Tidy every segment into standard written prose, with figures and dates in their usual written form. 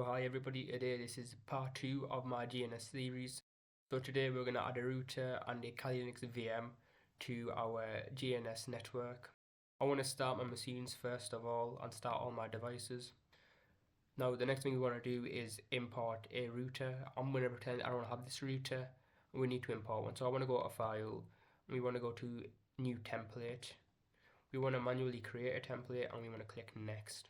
hi everybody, today this is part 2 of my GNS series. So today we're going to add a router and a Kali Linux VM to our GNS network. I want to start my machines first of all and start all my devices. Now the next thing we want to do is import a router. I'm going to pretend I don't have this router. We need to import one. So I want to go to File, we want to go to New Template. We want to manually create a template and we want to click Next.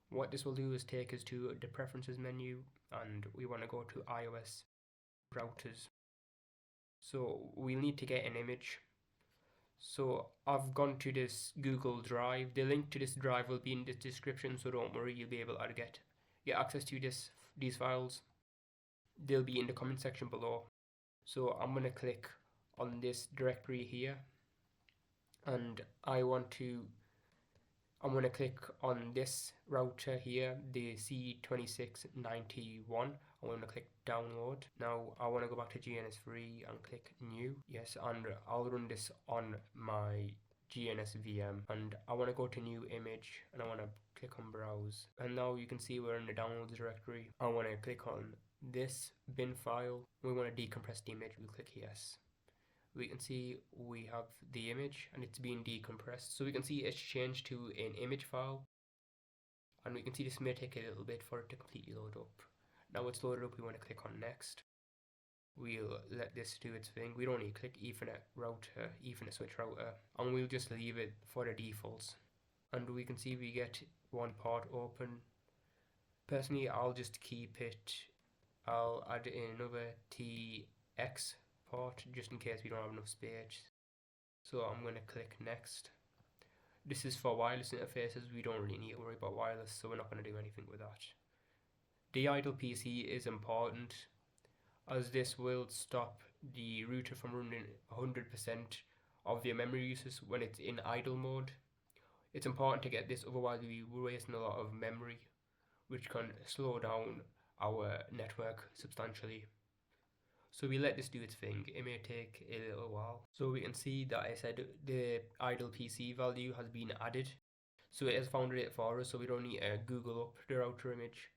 What this will do is take us to the preferences menu and we want to go to iOS routers. So we'll need to get an image. So I've gone to this Google Drive. The link to this drive will be in the description, so don't worry, you'll be able to get access to these files. They'll be in the comment section below. So I'm going to click on this directory here and I'm going to click on this router here, the C2691. I'm going to click download. Now I want to go back to GNS3 and click new. Yes, and I'll run this on my GNS VM. And I want to go to new image and I want to click on browse. And now you can see we're in the downloads directory. I want to click on this bin file. We want to decompress the image. We'll click yes. We can see we have the image and it's being decompressed. So we can see it's changed to an image file. And we can see this may take a little bit for it to completely load up. Now it's loaded up, we want to click on next. We'll let this do its thing. We don't need to click Ethernet switch router. And we'll just leave it for the defaults. And we can see we get one port open. Personally, I'll just keep it. I'll add in another TX port just in case we don't have enough space. So I'm going to click next. This is for wireless interfaces. We don't really need to worry about wireless, so we're not going to do anything with that. The idle PC is important as this will stop the router from running 100% of your memory uses when it's in idle mode. It's important to get this, otherwise we're wasting a lot of memory, which can slow down our network substantially. So we let this do its thing. It may take a little while. So we can see that I said the idle PC value has been added. So it has found it for us, so we don't need to Google up the router image.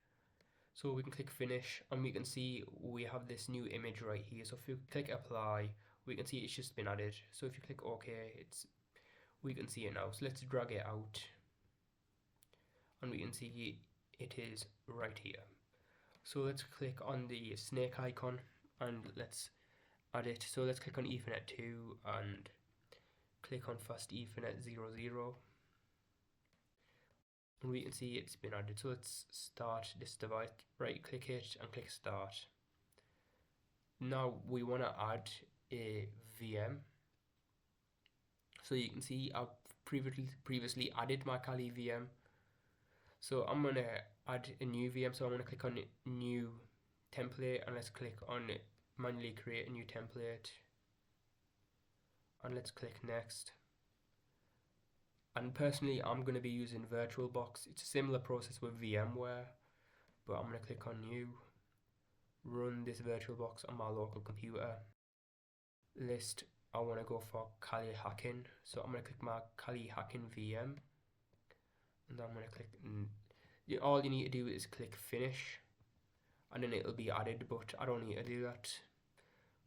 So we can click finish and we can see we have this new image right here. So if you click apply, we can see it's just been added. So if you click OK, we can see it now. So let's drag it out and we can see it is right here. So let's click on the snake icon and let's add it. So let's click on Ethernet 2 and click on fast Ethernet 00. And we can see it's been added. So let's start this device. Right click it and click start. Now we want to add a VM. So you can see I've previously added my Kali VM. So I'm going to add a new VM. So I'm going to click on new template and let's click on manually create a new template and let's click next. And personally I'm going to be using VirtualBox. It's a similar process with VMware, but I'm going to click on new, run this VirtualBox on my local computer. List, I want to go for Kali hacking, so I'm going to click my Kali hacking VM and I'm going to click, all you need to do is click finish and then it'll be added, but I don't need to do that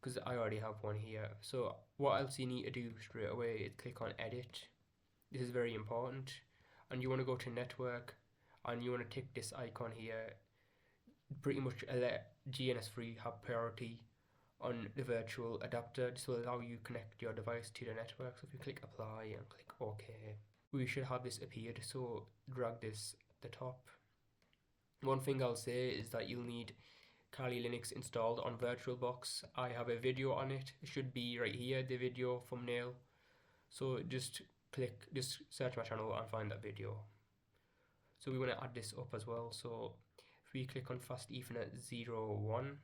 because I already have one here. So what else you need to do straight away is click on edit. This is very important, and you want to go to network and you want to tick this icon here. Pretty much let GNS3 have priority on the virtual adapter. This will allow you to connect your device to the network. So if you click apply and click OK, we should have this appeared. So drag this at the top. One thing I'll say is that you'll need Kali Linux installed on VirtualBox. I have a video on it. It should be right here, the video thumbnail. So just search my channel and find that video. So we want to add this up as well. So if we click on fast Ethernet 01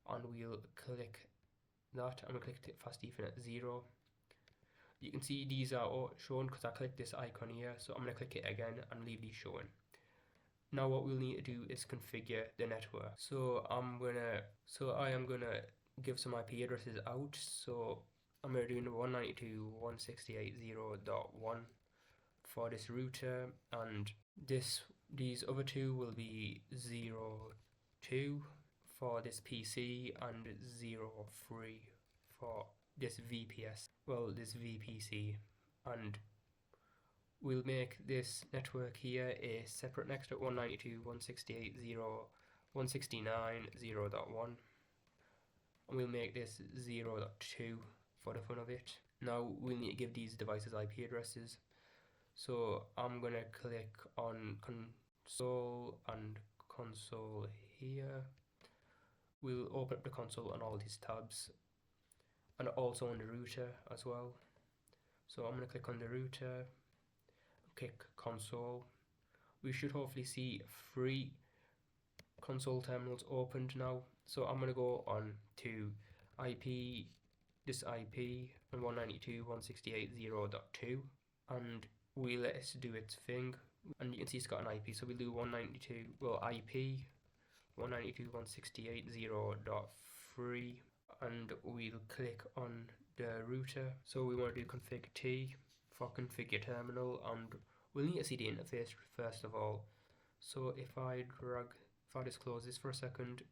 and we'll click that and we'll click fast Ethernet 0. You can see these are all shown because I clicked this icon here. So I'm going to click it again and leave these showing. Now what we'll need to do is configure the network. So I am gonna give some IP addresses out. So I'm gonna do 192.168.0.1 for this router, and this These other two will be 02 for this PC and 03 for this VPS, well, this VPC, and we'll make this network here a separate next at 192.168.0.169.0.1, and we'll make this 0.2 for the fun of it. Now we'll need to give these devices IP addresses, so I'm gonna click on console and console here. We'll open up the console on all these tabs and also on the router as well. So I'm gonna click on the router, click console. We should hopefully see 3 console terminals opened now. So I'm gonna go on to IP, this IP and 192.168.0.2, and we let it do its thing, and you can see it's got an IP, so we'll do 192, well, IP 192.168.0.3, and we'll click on the router. So we want to do config T for configure terminal, and we'll need to see the interface first of all. So if I just close this for a second,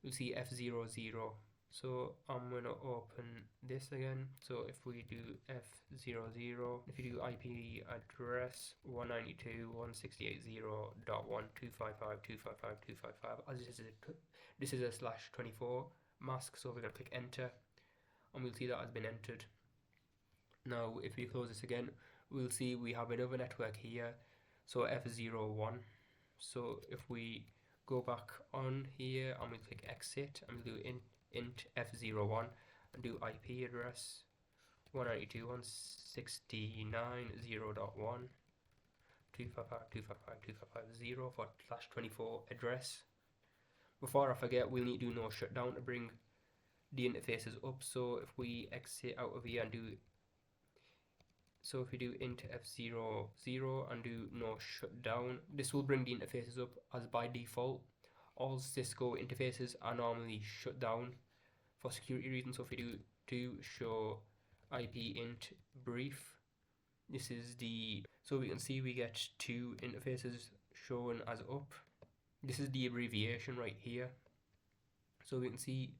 we'll see F00. So I'm going to open this again. So if we do F00, if you do IP address 192.168.0.1.255.255.255, as this is a /24 mask, so we're going to click enter, and we'll see that has been entered. Now if we close this again, we'll see we have another network here, so F01. So if we go back on here and we click exit, and we'll do int F01 and do IP address 192.169.0.1 255.255.255.0 for /24 address. Before I forget, we'll need to do no shutdown to bring the interfaces up. So if we exit out of here and do, so if we do int F00 and do no shutdown, this will bring the interfaces up, as by default all Cisco interfaces are normally shut down for security reasons. So if we do show IP int brief, this is the, so we can see we get 2 interfaces shown as up. This is the abbreviation right here, so we can see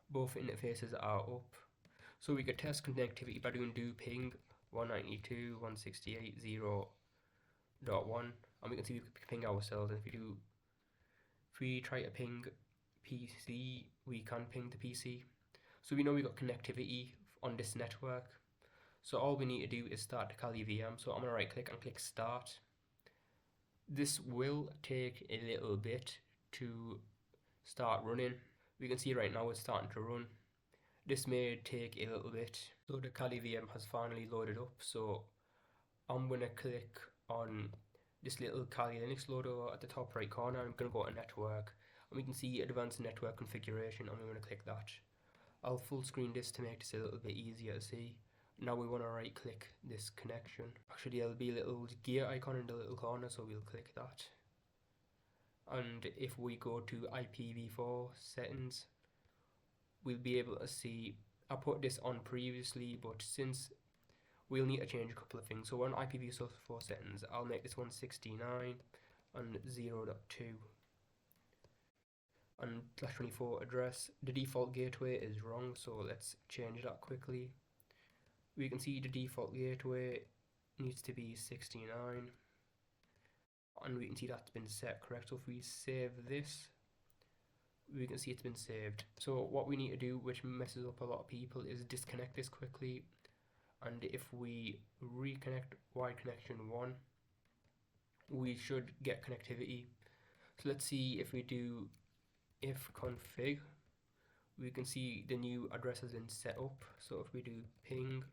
both interfaces are up. So we could test connectivity by doing do ping 192.168.0.1, and we can see we could ping ourselves, and if we try to ping PC, we can ping the PC. So we know we got connectivity on this network. So all we need to do is start the Kali VM. So I'm going to right click and click start. This will take a little bit to start running. We can see right now it's starting to run. This may take a little bit. So the Kali VM has finally loaded up. So I'm going to click on this little Kali Linux loader at the top right corner. I'm going to go to network, and we can see advanced network configuration, and we're going to click that. I'll full screen this to make this a little bit easier to see. Now we want to right click this connection. Actually, there'll be a little gear icon in the little corner, so we'll click that. And if we go to IPv4 settings, we'll be able to see, I put this on previously, but since we'll need to change a couple of things. So on IPv4 settings, I'll make this 169 and 0.2. And /24 address, the default gateway is wrong, so let's change that quickly. We can see the default gateway needs to be 69, and we can see that's been set correct. So if we save this, we can see it's been saved. So what we need to do, which messes up a lot of people, is disconnect this quickly, and if we reconnect wide connection 1, we should get connectivity. So let's see if we do if config, we can see the new address has been set up. So if we do ping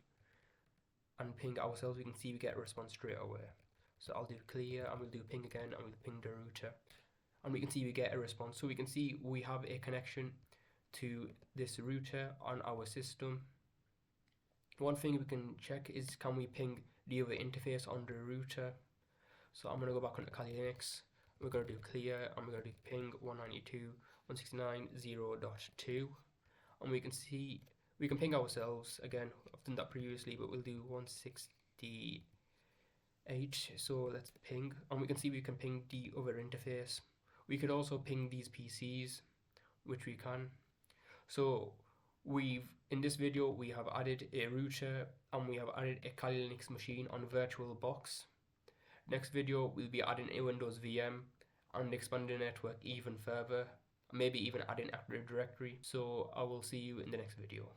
and ping ourselves, we can see we get a response straight away. So I'll do clear, and we'll do ping again, and we'll ping the router, and we can see we get a response. So we can see we have a connection to this router on our system. One thing we can check is, can we ping the other interface on the router? So I'm going to go back onto Kali Linux. We're going to do clear, and we're going to do ping 192.169.0.2, and we can see we can ping ourselves again. I've done that previously, but we'll do 168.0.1. H, so let's ping, and we can see we can ping the other interface. We could also ping these PCs, which we can. So in this video we have added a router and we have added a Kali Linux machine on VirtualBox. Next video we'll be adding a Windows VM and expanding the network even further, maybe even adding Active Directory. So I will see you in the next video.